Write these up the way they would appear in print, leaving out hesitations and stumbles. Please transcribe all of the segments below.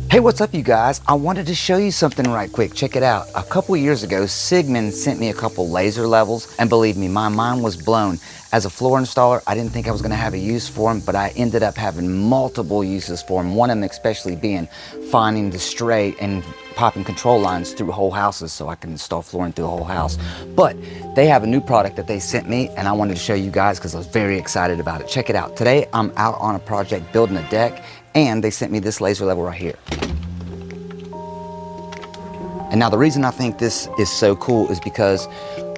Hey, what's up, you guys? I wanted to show you something right quick. Check it out. A couple years ago, Sigmund sent me a couple laser levels, and believe me, my mind was blown. As a floor installer, I didn't think I was gonna have a use for them, but I ended up having multiple uses for them. One of them especially being finding the stray and popping control lines through whole houses so I can install flooring through a whole house. But they have a new product that they sent me, and I wanted to show you guys because I was very excited about it. Check it out. Today, I'm out on a project building a deck, and they sent me this laser level right here. And now the reason I think this is so cool is because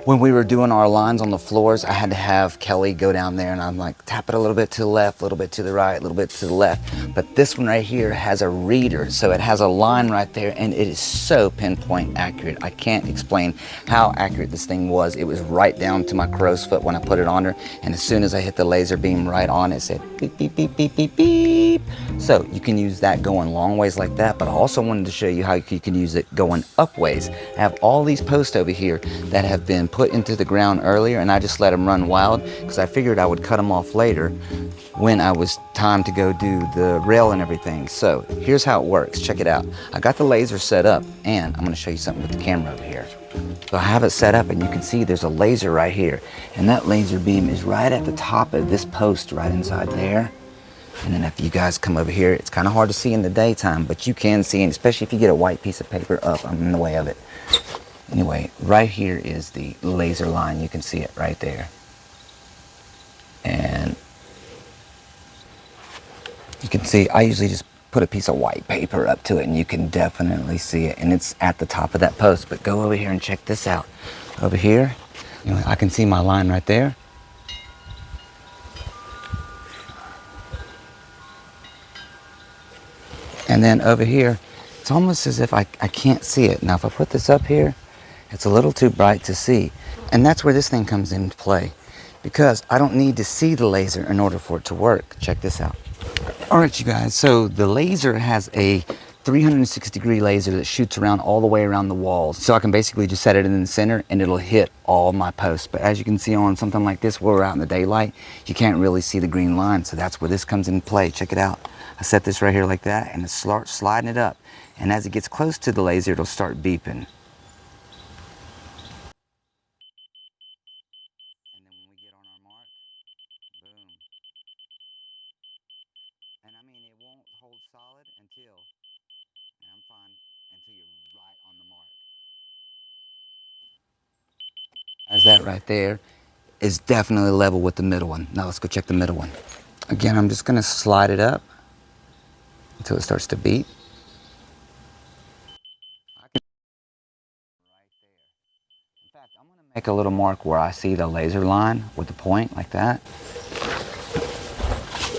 when we were doing our lines on the floors, I had to have Kelly go down there and I'm like, tap it a little bit to the left, a little bit to the right, a little bit to the left. But this one right here has a reader. So it has a line right there and it is so pinpoint accurate. I can't explain how accurate this thing was. It was right down to my crow's foot when I put it on there. And as soon as I hit the laser beam right on, it said beep, beep, beep, beep, beep, beep. So you can use that going long ways like that, but I also wanted to show you how you can use it going up ways. I have all these posts over here that have been put into the ground earlier, and I just let them run wild because I figured I would cut them off later when I was time to go do the rail and everything. So here's how it works. Check it out. I got the laser set up, and I'm going to show you something with the camera over here. So I have it set up, and you can see there's a laser right here, and that laser beam is right at the top of this post right inside there. And then if you guys come over here, it's kind of hard to see in the daytime, but you can see, and especially if you get a white piece of paper up, I'm in the way of it. Anyway, right here is the laser line. You can see it right there. And you can see, I usually just put a piece of white paper up to it and you can definitely see it. And it's at the top of that post. But go over here and check this out. Over here, you know, I can see my line right there. And then over here, it's almost as if I can't see it. Now, if I put this up here, it's a little too bright to see. And that's where this thing comes into play, because I don't need to see the laser in order for it to work. Check this out. All right, you guys, so the laser has a 360-degree laser that shoots around all the way around the walls. So I can basically just set it in the center and it'll hit all my posts. But as you can see on something like this, where we're out in the daylight, you can't really see the green line. So that's where this comes into play. Check it out. I set this right here like that and it starts sliding it up. And as it gets close to the laser, it'll start beeping. And then when we get on our mark, boom. And I mean, it won't hold solid until, and I'm fine, until you're right on the mark. As that right there is definitely level with the middle one. Now let's go check the middle one. Again, I'm just gonna slide it up until it starts to beep. In fact, I'm gonna make a little mark where I see the laser line with the point like that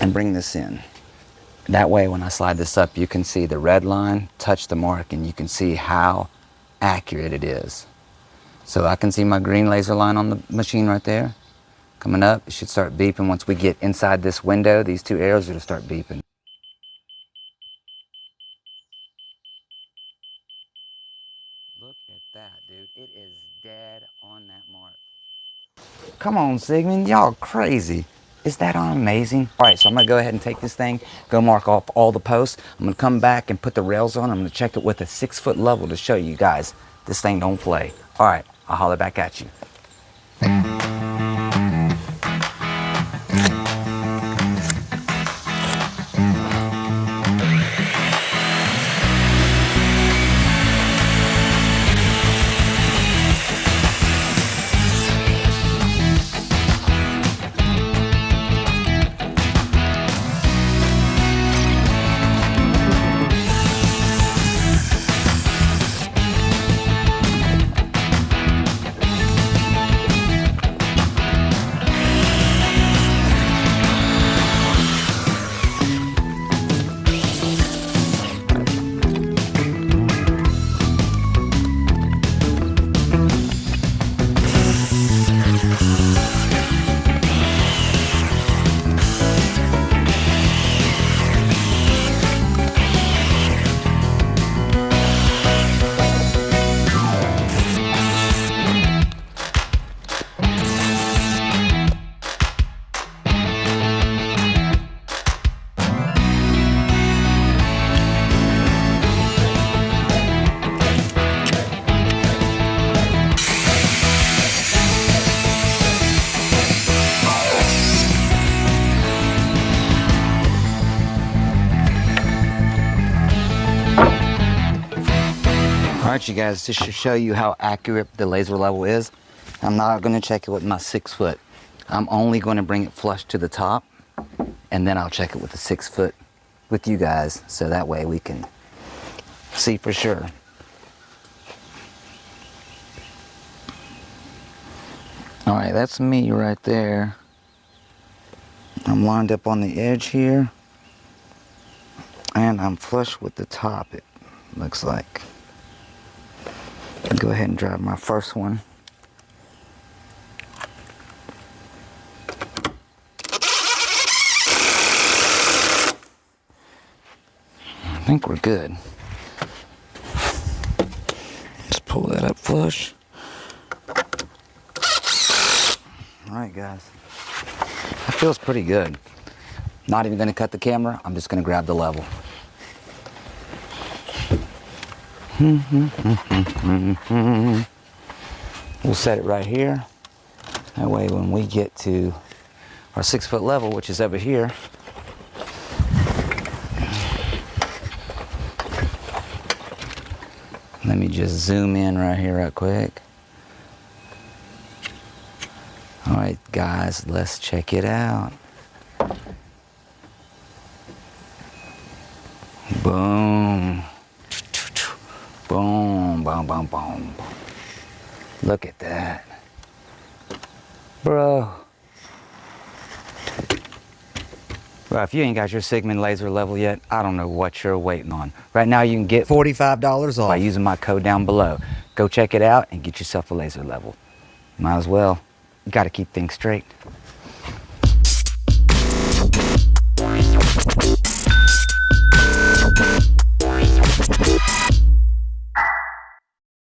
and bring this in. That way, when I slide this up, you can see the red line touch the mark and you can see how accurate it is. So I can see my green laser line on the machine right there. Coming up, it should start beeping. Once we get inside this window, these two arrows, it'll start beeping. Look at that, dude. It is dead on that mark. Come on, Sigmund, y'all crazy. Is that amazing? All right, so I'm gonna go ahead and take this thing, go mark off all the posts. I'm gonna come back and put the rails on. I'm gonna check it with a 6-foot level to show you guys this thing don't play. All right, I'll holler back at you. right, you guys, just to show you how accurate the laser level is, I'm not going to check it with my 6 foot. I'm only going to bring it flush to the top, and then I'll check it with the 6 foot with you guys, so that way we can see for sure. All right, that's me right there. I'm lined up on the edge here, and I'm flush with the top, it looks like. I'll go ahead and drive my first one. I think we're good. Let's pull that up flush. All right, guys. That feels pretty good. Not even gonna cut the camera, I'm just gonna grab the level. We'll set it right here. That way when we get to our 6 foot level, which is over here, let me just zoom in right here right quick. All right, guys, let's check it out. Boom. Boom, boom, boom, boom. Look at that. Bro. Well, if you ain't got your Sigma laser level yet, I don't know what you're waiting on. Right now you can get $45 off by using my code down below. Go check it out and get yourself a laser level. Might as well. You gotta keep things straight.